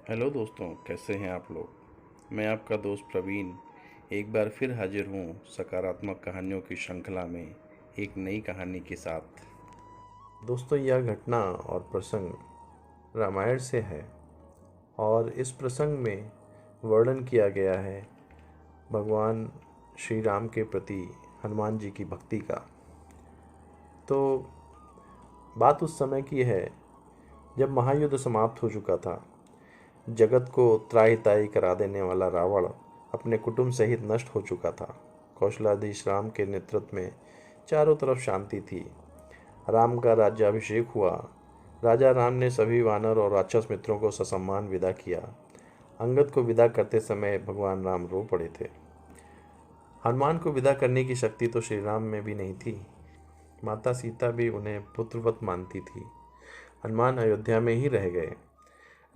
Hello दोस्तों, कैसे हैं आप लोग। मैं आपका दोस्त प्रवीण एक बार फिर हाजिर हूँ सकारात्मक कहानियों की श्रृंखला में एक नई कहानी के साथ। दोस्तों, यह घटना और प्रसंग रामायण से है और इस प्रसंग में वर्णन किया गया है भगवान श्री राम के प्रति हनुमान जी की भक्ति का। तो बात उस समय की है जब महायुद्ध समाप्त हो चुका था। जगत को त्राहि ताहि करा देने वाला रावण अपने कुटुंब सहित नष्ट हो चुका था। कौशलाधीश राम के नेतृत्व में चारों तरफ शांति थी। राम का राज्याभिषेक हुआ। राजा राम ने सभी वानर और राक्षस मित्रों को ससम्मान विदा किया। अंगद को विदा करते समय भगवान राम रो पड़े थे। हनुमान को विदा करने की शक्ति तो श्री राम में भी नहीं थी। माता सीता भी उन्हें पुत्रवत मानती थी। हनुमान अयोध्या में ही रह गए।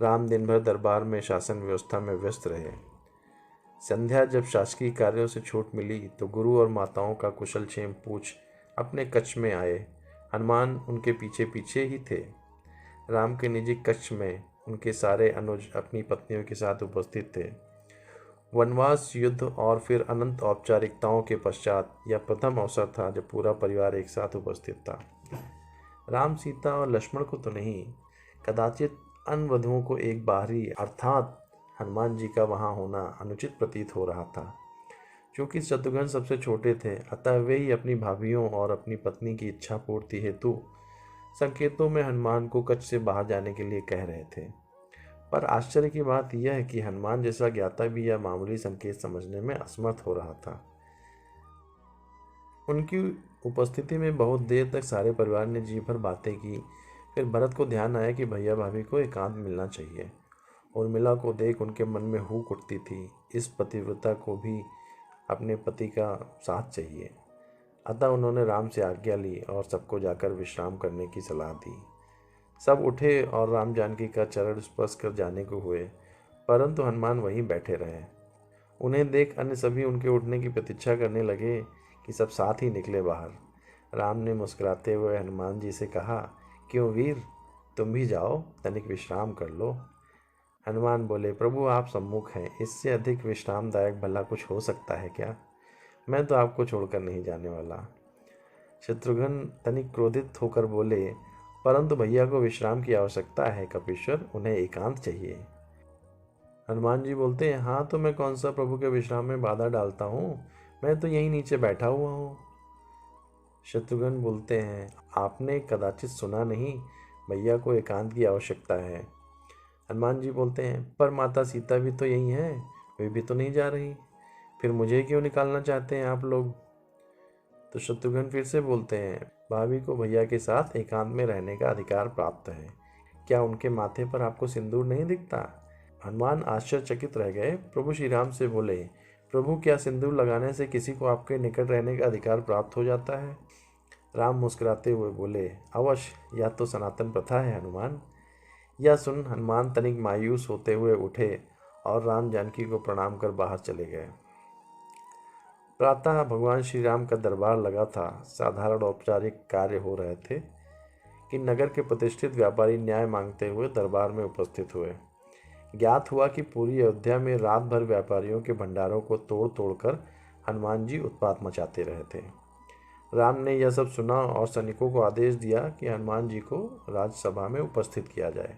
राम दिन भर दरबार में शासन व्यवस्था में व्यस्त रहे। संध्या जब शासकीय कार्यों से छूट मिली तो गुरु और माताओं का कुशल क्षेम पूछ अपने कक्ष में आए। हनुमान उनके पीछे पीछे ही थे। राम के निजी कक्ष में उनके सारे अनुज अपनी पत्नियों के साथ उपस्थित थे। वनवास, युद्ध और फिर अनंत औपचारिकताओं के पश्चात यह प्रथम अवसर था जब पूरा परिवार एक साथ उपस्थित था। राम, सीता और लक्ष्मण को तो नहीं, कदाचित अन्य वधुओं को एक बाहरी अर्थात हनुमान जी का वहां होना अनुचित प्रतीत हो रहा था। क्योंकि शत्रुघ्न सबसे छोटे थे, अतः वे ही अपनी भाभीियों और अपनी पत्नी की इच्छा पूर्ति हेतु संकेतों में हनुमान को कच्छ से बाहर जाने के लिए कह रहे थे। पर आश्चर्य की बात यह है कि हनुमान जैसा ज्ञाता भी यह मामूली संकेत समझने में असमर्थ हो रहा था। उनकी उपस्थिति में बहुत देर तक सारे परिवार ने जी भर बातें की। फिर भरत को ध्यान आया कि भैया भाभी को एकांत मिलना चाहिए। उर्मिला को देख उनके मन में हूक उठती थी। इस पतिव्रता को भी अपने पति का साथ चाहिए। अतः उन्होंने राम से आज्ञा ली और सबको जाकर विश्राम करने की सलाह दी। सब उठे और राम जानकी का चरण स्पर्श कर जाने को हुए, परंतु हनुमान वहीं बैठे रहे। उन्हें देख अन्य सभी उनके उठने की प्रतीक्षा करने लगे कि सब साथ ही निकले बाहर। राम ने मुस्कुराते हुए हनुमान जी से कहा, क्यों वीर, तुम भी जाओ, तनिक विश्राम कर लो। हनुमान बोले, प्रभु आप सम्मुख हैं, इससे अधिक विश्रामदायक भला कुछ हो सकता है क्या। मैं तो आपको छोड़कर नहीं जाने वाला। शत्रुघ्न तनिक क्रोधित होकर बोले, परंतु भैया को विश्राम की आवश्यकता है कपीश्वर, उन्हें एकांत चाहिए। हनुमान जी बोलते हैं, हाँ तो मैं कौन सा प्रभु के विश्राम में बाधा डालता हूँ, मैं तो यहीं नीचे बैठा हुआ हूँ। शत्रुघ्न बोलते हैं, आपने कदाचित सुना नहीं, भैया को एकांत की आवश्यकता है। हनुमान जी बोलते हैं, पर माता सीता भी तो यही हैं, वे भी तो नहीं जा रही, फिर मुझे क्यों निकालना चाहते हैं आप लोग। तो शत्रुघ्न फिर से बोलते हैं, भाभी को भैया के साथ एकांत में रहने का अधिकार प्राप्त है। क्या उनके माथे पर आपको सिंदूर नहीं दिखता। हनुमान आश्चर्यचकित रह गए। प्रभु श्री राम से बोले, प्रभु क्या सिंदूर लगाने से किसी को आपके निकट रहने का अधिकार प्राप्त हो जाता है। राम मुस्कुराते हुए बोले, अवश्य, यह तो सनातन प्रथा है हनुमान। यह सुन हनुमान तनिक मायूस होते हुए उठे और राम जानकी को प्रणाम कर बाहर चले गए। प्रातः भगवान श्री राम का दरबार लगा था। साधारण औपचारिक कार्य हो रहे थे कि नगर के प्रतिष्ठित व्यापारी न्याय मांगते हुए दरबार में उपस्थित हुए। ज्ञात हुआ कि पूरी अयोध्या में रात भर व्यापारियों के भंडारों को तोड़ तोड़कर हनुमान जी उत्पात मचाते रहे थे। राम ने यह सब सुना और सैनिकों को आदेश दिया कि हनुमान जी को राज्यसभा में उपस्थित किया जाए।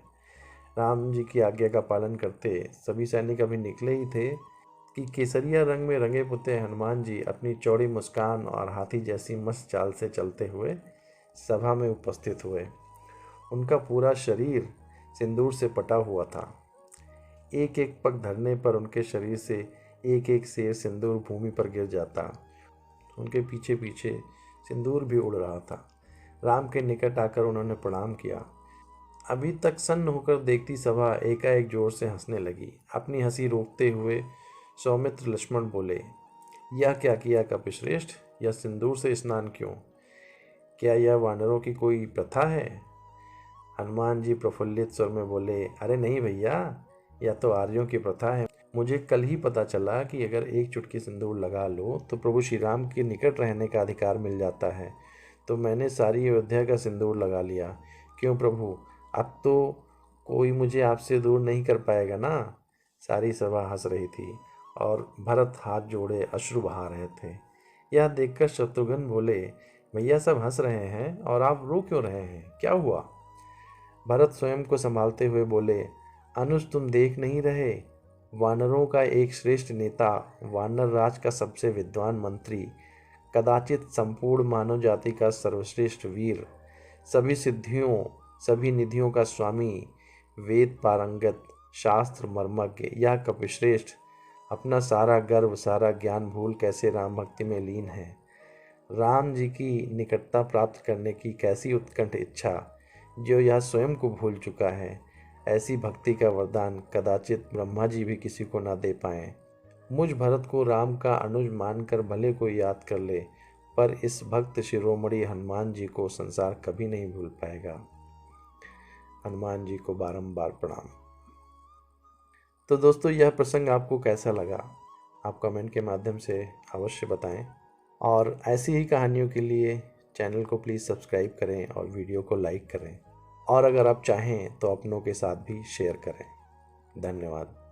राम जी की आज्ञा का पालन करते सभी सैनिक अभी निकले ही थे कि केसरिया रंग में रंगे पुते हनुमान जी अपनी चौड़ी मुस्कान और हाथी जैसी मस्त चाल से चलते हुए सभा में उपस्थित हुए। उनका पूरा शरीर सिंदूर से पटा हुआ था। एक एक पग धरने पर उनके शरीर से एक एक सेर सिंदूर भूमि पर गिर जाता। उनके पीछे पीछे सिंदूर भी उड़ रहा था। राम के निकट आकर उन्होंने प्रणाम किया। अभी तक सन्न होकर देखती सभा एकाएक जोर से हंसने लगी। अपनी हंसी रोकते हुए सौमित्र लक्ष्मण बोले, यह क्या किया कपिश्रेष्ठ, यह सिंदूर से स्नान क्यों, क्या यह वानरों की कोई प्रथा है। हनुमान जी प्रफुल्लित स्वर में बोले, अरे नहीं भैया, यह तो आर्यों की प्रथा है। मुझे कल ही पता चला कि अगर एक चुटकी सिंदूर लगा लो तो प्रभु श्री राम के निकट रहने का अधिकार मिल जाता है, तो मैंने सारी अयोध्या का सिंदूर लगा लिया। क्यों प्रभु, अब तो कोई मुझे आपसे दूर नहीं कर पाएगा ना। सारी सभा हंस रही थी और भरत हाथ जोड़े अश्रु बहा रहे थे। यह देखकर शत्रुघ्न बोले, भैया सब हंस रहे हैं और आप रो क्यों रहे हैं, क्या हुआ? भरत स्वयं को संभालते हुए बोले, अनुज तुम देख नहीं रहे, वानरों का एक श्रेष्ठ नेता, वानर राज का सबसे विद्वान मंत्री, कदाचित संपूर्ण मानव जाति का सर्वश्रेष्ठ वीर, सभी सिद्धियों सभी निधियों का स्वामी, वेद पारंगत, शास्त्र मर्मज्ञ, यह कपिश्रेष्ठ अपना सारा गर्व सारा ज्ञान भूल कैसे राम भक्ति में लीन है। राम जी की निकटता प्राप्त करने की कैसी उत्कंठ इच्छा, जो यह स्वयं को भूल चुका है। ऐसी भक्ति का वरदान कदाचित ब्रह्मा जी भी किसी को ना दे पाएं। मुझ भरत को राम का अनुज मानकर भले कोई याद कर ले, पर इस भक्त शिरोमणि हनुमान जी को संसार कभी नहीं भूल पाएगा। हनुमान जी को बारंबार प्रणाम। तो दोस्तों, यह प्रसंग आपको कैसा लगा, आप कमेंट के माध्यम से अवश्य बताएं। और ऐसी ही कहानियों के लिए चैनल को प्लीज़ सब्सक्राइब करें और वीडियो को लाइक करें। और अगर आप चाहें तो अपनों के साथ भी शेयर करें। धन्यवाद।